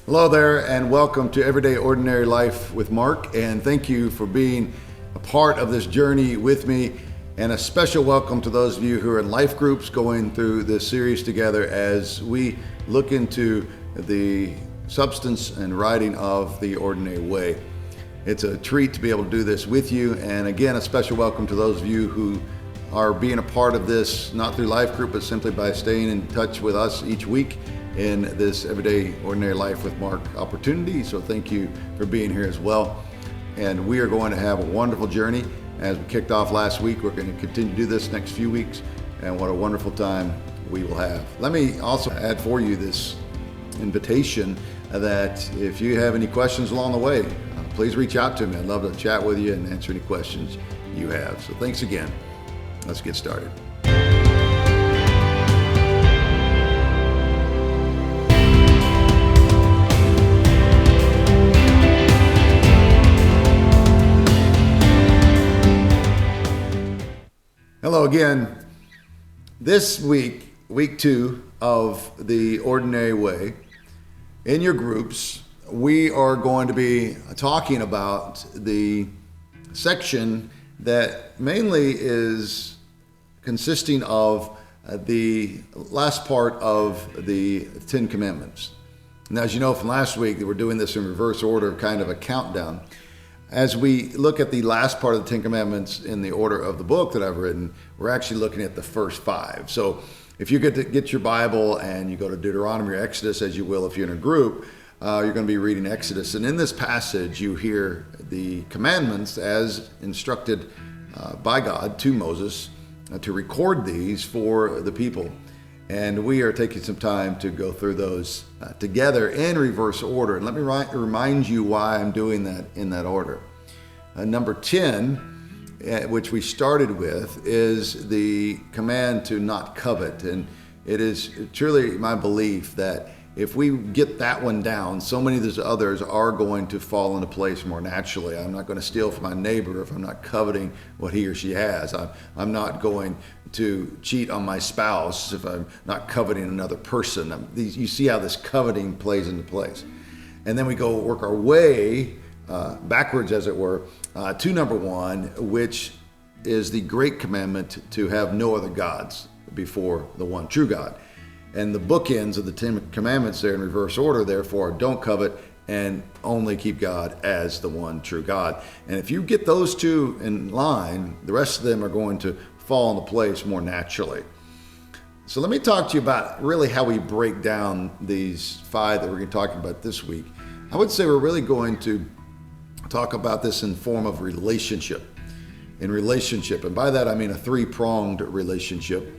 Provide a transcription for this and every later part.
Hello there, and welcome to Everyday Ordinary Life with Mark, and thank you for being a part of this journey with me, and a special welcome to those of you who are in life groups going through this series together as we look into the substance and writing of the ordinary way. It's a treat to be able to do this with you, and again, a special welcome to those of you who are being a part of this, not through life group, but simply by staying in touch with us each week in this Everyday Ordinary Life with Mark opportunity. So thank you for being here as well. And we are going to have a wonderful journey. As we kicked off last week, we're going to continue to do this next few weeks, and what a wonderful time we will have. Let me also add for you this invitation that if you have any questions along the way, please reach out to me. I'd love to chat with you and answer any questions you have. So thanks again. Let's get started. Hello again. This week, week 2 of the Ordinary Way, in your groups, we are going to be talking about the section that mainly is consisting of the last part of the 10 Commandments. Now, as you know from last week, we're doing this in reverse order, kind of a countdown. As we look at the last part of the 10 Commandments in the order of the book that I've written, we're actually looking at the first 5. So if you get your Bible and you go to Deuteronomy or Exodus, as you will if you're in a group, you're going to be reading Exodus. And in this passage, you hear the commandments as instructed by God to Moses to record these for the people. And we are taking some time to go through those together in reverse order. And let me remind you why I'm doing that in that order. Number 10, which we started with, is the command to not covet. And it is truly my belief that if we get that one down, so many of those others are going to fall into place more naturally. I'm not going to steal from my neighbor if I'm not coveting what he or she has. I'm not going to cheat on my spouse if I'm not coveting another person. You see how this coveting plays into place. And then we go work our way backwards, as it were, to number 1, which is the great commandment to have no other gods before the one true God. And the bookends of the 10 Commandments there in reverse order, therefore, don't covet and only keep God as the one true God. And if you get those two in line, the rest of them are going to fall into place more naturally. So let me talk to you about really how we break down these 5 that we're going to talk about this week. I would say we're really going to talk about this in form of relationship. In relationship, and by that I mean a 3-pronged relationship.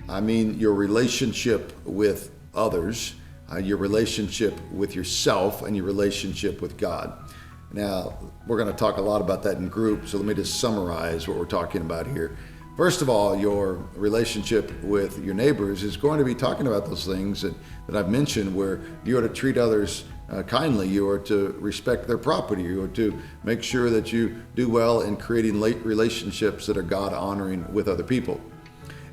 I mean your relationship with others, your relationship with yourself, and your relationship with God. Now, we're going to talk a lot about that in group, so let me just summarize what we're talking about here. First of all, your relationship with your neighbors is going to be talking about those things that I've mentioned, where you are to treat others kindly, you are to respect their property, you are to make sure that you do well in creating relationships that are God-honoring with other people.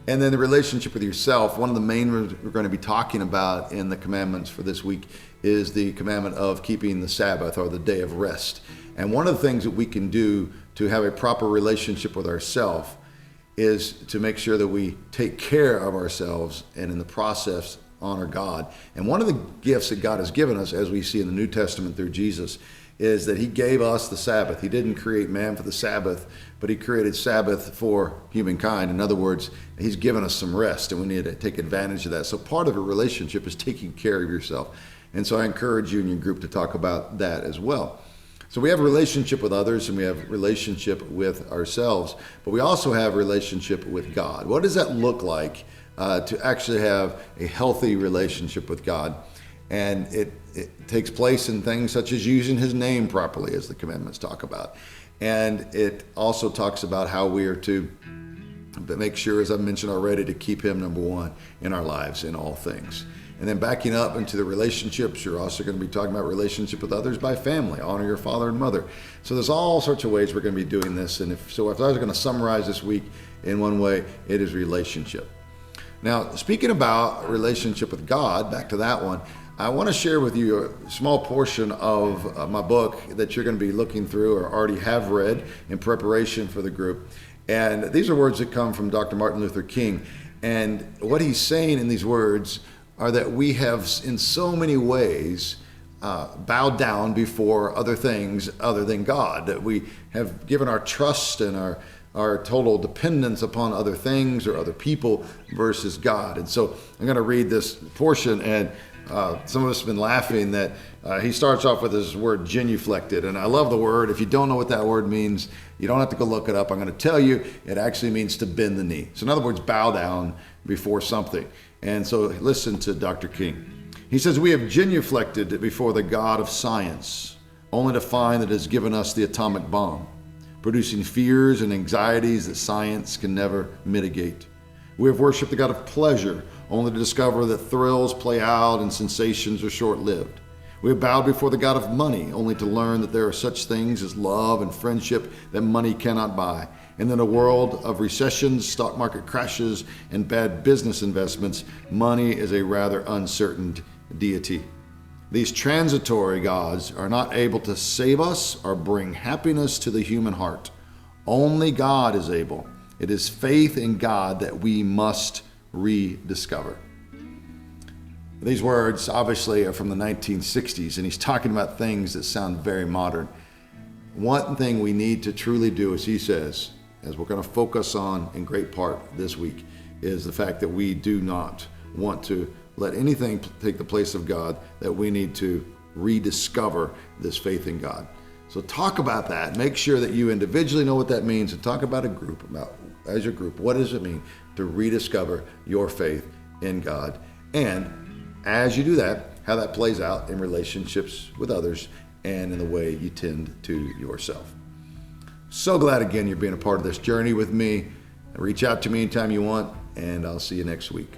And then the relationship with yourself, one of the main we're going to be talking about in the commandments for this week is the commandment of keeping the Sabbath, or the day of rest. And one of the things that we can do to have a proper relationship with ourselves is to make sure that we take care of ourselves and in the process honor God. And one of the gifts that God has given us, as we see in the New Testament through Jesus, is that he gave us the Sabbath. He didn't create man for the Sabbath, but he created Sabbath for humankind. In other words, he's given us some rest, and we need to take advantage of that. So part of a relationship is taking care of yourself. And so I encourage you and your group to talk about that as well. So we have a relationship with others, and we have a relationship with ourselves, but we also have a relationship with God. What does that look like to actually have a healthy relationship with God? And it takes place in things such as using his name properly, as the commandments talk about. And it also talks about how we are to make sure, as I've mentioned already, to keep him number 1 in our lives in all things. And then backing up into the relationships, you're also going to be talking about relationship with others by family. Honor your father and mother. So there's all sorts of ways we're going to be doing this. And if I was going to summarize this week in one way, it is relationship. Now, speaking about relationship with God, back to that one, I want to share with you a small portion of my book that you're going to be looking through or already have read in preparation for the group. And these are words that come from Dr. Martin Luther King. And what he's saying in these words are that we have, in so many ways, bowed down before other things other than God, that we have given our trust and our total dependence upon other things or other people versus God. And so I'm going to read this portion, and some of us have been laughing that he starts off with this word genuflected. And I love the word. If you don't know what that word means, you don't have to go look it up. I'm going to tell you, it actually means to bend the knee. So in other words, bow down before something. And so listen to Dr. King. He says, we have genuflected before the God of science, only to find that it has given us the atomic bomb, producing fears and anxieties that science can never mitigate. We have worshiped the God of pleasure, only to discover that thrills play out and sensations are short-lived. We have bowed before the God of money, only to learn that there are such things as love and friendship that money cannot buy. And in a world of recessions, stock market crashes, and bad business investments, money is a rather uncertain deity. These transitory gods are not able to save us or bring happiness to the human heart. Only God is able. It is faith in God that we must rediscover. These words obviously are from the 1960s, and he's talking about things that sound very modern. One thing we need to truly do, as he says, as we're going to focus on in great part this week, is the fact that we do not want to let anything take the place of God, that we need to rediscover this faith in God. So talk about that. Make sure that you individually know what that means, and talk about a group, as your group, what does it mean to rediscover your faith in God? And as you do that, how that plays out in relationships with others and in the way you tend to yourself. So glad again you're being a part of this journey with me. Reach out to me anytime you want, and I'll see you next week.